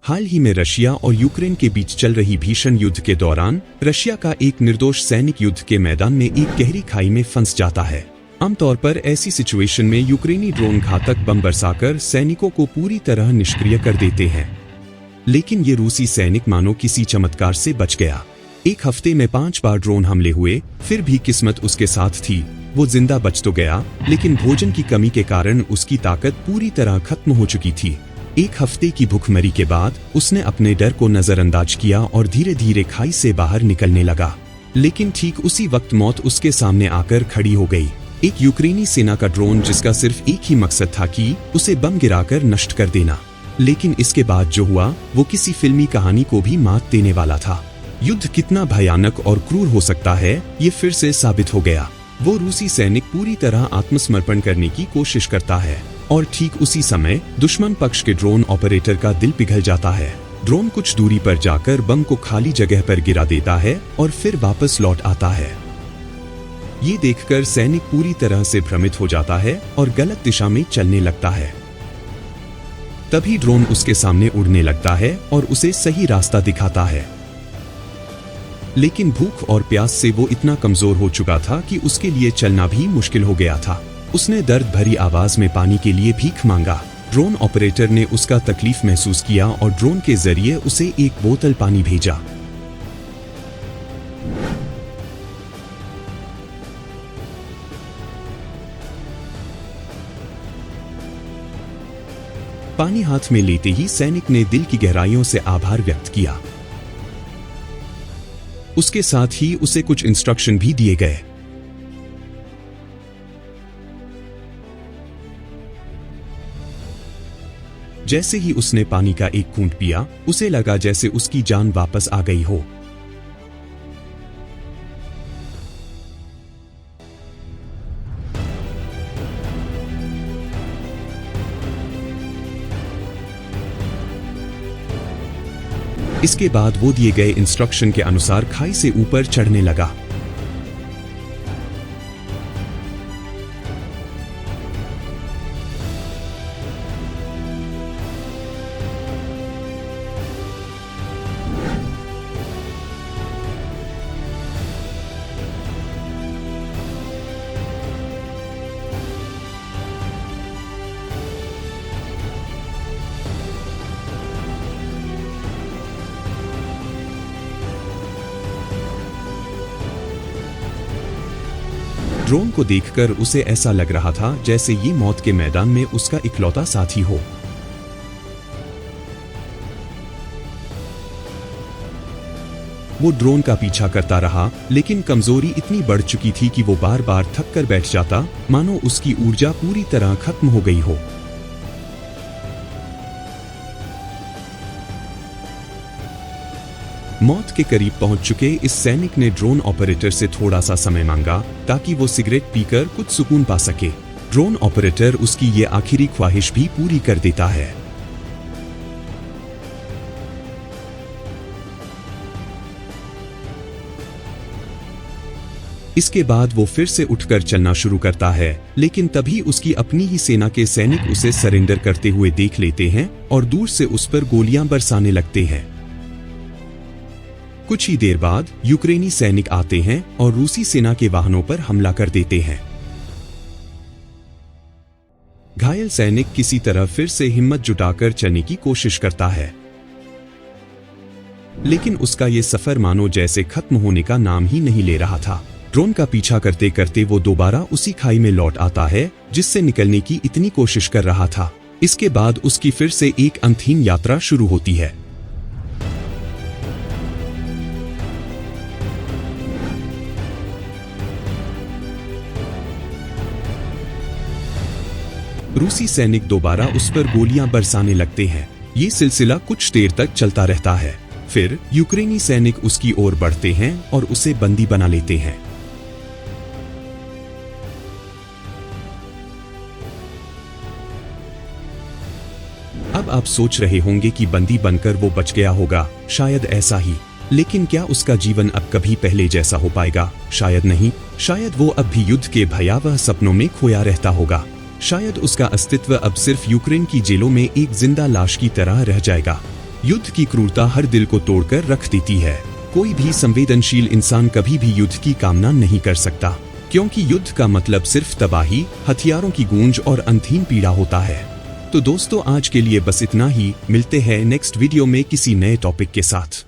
हाल ही में रशिया और यूक्रेन के बीच चल रही भीषण युद्ध के दौरान रशिया का एक निर्दोष सैनिक युद्ध के मैदान में एक गहरी खाई में फंस जाता है। आमतौर पर ऐसी सिचुएशन में यूक्रेनी ड्रोन घातक बम बरसाकर सैनिकों को पूरी तरह निष्क्रिय कर देते हैं, लेकिन ये रूसी सैनिक मानो किसी चमत्कार से बच गया। एक हफ्ते में 5 बार ड्रोन हमले हुए, फिर भी किस्मत उसके साथ थी। वो जिंदा बच तो गया, लेकिन भोजन की कमी के कारण उसकी ताकत पूरी तरह खत्म हो चुकी थी। एक हफ्ते की भूखमरी के बाद उसने अपने डर को नजरअंदाज किया और धीरे धीरे खाई से बाहर निकलने लगा। लेकिन ठीक उसी वक्त मौत उसके सामने आकर खड़ी हो गई। एक यूक्रेनी सेना का ड्रोन जिसका सिर्फ एक ही मकसद था कि उसे बम गिराकर नष्ट कर देना। लेकिन इसके बाद जो हुआ वो किसी फिल्मी कहानी को भी मात देने वाला था। युद्ध कितना भयानक और क्रूर हो सकता है, ये फिर से साबित हो गया। वो रूसी सैनिक पूरी तरह आत्मसमर्पण करने की कोशिश करता है और ठीक उसी समय दुश्मन पक्ष के ड्रोन ऑपरेटर का दिल पिघल जाता है। ड्रोन कुछ दूरी पर जाकर बम को खाली जगह पर गिरा देता है और फिर वापस लौट आता है। ये देखकर सैनिक पूरी तरह से भ्रमित हो जाता है और गलत दिशा में चलने लगता है। तभी ड्रोन उसके सामने उड़ने लगता है और उसे सही रास्ता दिखाता है। लेकिन भूख और प्यास से वो इतना कमजोर हो चुका था कि उसके लिए चलना भी मुश्किल हो गया था। उसने दर्द भरी आवाज में पानी के लिए भीख मांगा। ड्रोन ऑपरेटर ने उसका तकलीफ महसूस किया और ड्रोन के जरिए उसे एक बोतल पानी भेजा। पानी हाथ में लेते ही सैनिक ने दिल की गहराइयों से आभार व्यक्त किया। उसके साथ ही उसे कुछ इंस्ट्रक्शन भी दिए गए। जैसे ही उसने पानी का एक घूंट पिया, उसे लगा जैसे उसकी जान वापस आ गई हो। इसके बाद वो दिए गए इंस्ट्रक्शन के अनुसार खाई से ऊपर चढ़ने लगा। ड्रोन को देखकर उसे ऐसा लग रहा था जैसे ये मौत के मैदान में उसका इकलौता साथी हो। वो ड्रोन का पीछा करता रहा, लेकिन कमजोरी इतनी बढ़ चुकी थी कि वो बार बार थक कर बैठ जाता, मानो उसकी ऊर्जा पूरी तरह खत्म हो गई हो। मौत के करीब पहुंच चुके इस सैनिक ने ड्रोन ऑपरेटर से थोड़ा सा समय मांगा ताकि वो सिगरेट पीकर कुछ सुकून पा सके। ड्रोन ऑपरेटर उसकी ये आखिरी ख्वाहिश भी पूरी कर देता है। इसके बाद वो फिर से उठकर चलना शुरू करता है, लेकिन तभी उसकी अपनी ही सेना के सैनिक उसे सरेंडर करते हुए देख लेते हैं और दूर से उस पर गोलियां बरसाने लगते हैं। कुछ ही देर बाद यूक्रेनी सैनिक आते हैं और रूसी सेना के वाहनों पर हमला कर देते हैं। घायल सैनिक किसी तरह फिर से हिम्मत जुटाकर चलने की कोशिश करता है, लेकिन उसका ये सफर मानो जैसे खत्म होने का नाम ही नहीं ले रहा था। ड्रोन का पीछा करते करते वो दोबारा उसी खाई में लौट आता है जिससे निकलने की इतनी कोशिश कर रहा था। इसके बाद उसकी फिर से एक अंतहीन यात्रा शुरू होती है। रूसी सैनिक दोबारा उस पर गोलियां बरसाने लगते हैं। ये सिलसिला कुछ देर तक चलता रहता है। फिर यूक्रेनी सैनिक उसकी ओर बढ़ते हैं और उसे बंदी बना लेते हैं। अब आप सोच रहे होंगे कि बंदी बनकर वो बच गया होगा, शायद ऐसा ही। लेकिन क्या उसका जीवन अब कभी पहले जैसा हो पाएगा? शायद नहीं। शायद वो अब भी युद्ध के भयावह सपनों में खोया रहता होगा। शायद उसका अस्तित्व अब सिर्फ यूक्रेन की जेलों में एक जिंदा लाश की तरह रह जाएगा। युद्ध की क्रूरता हर दिल को तोड़कर रख देती है। कोई भी संवेदनशील इंसान कभी भी युद्ध की कामना नहीं कर सकता, क्योंकि युद्ध का मतलब सिर्फ तबाही, हथियारों की गूंज और अंतहीन पीड़ा होता है। तो दोस्तों, आज के लिए बस इतना ही। मिलते हैं नेक्स्ट वीडियो में किसी नए टॉपिक के साथ।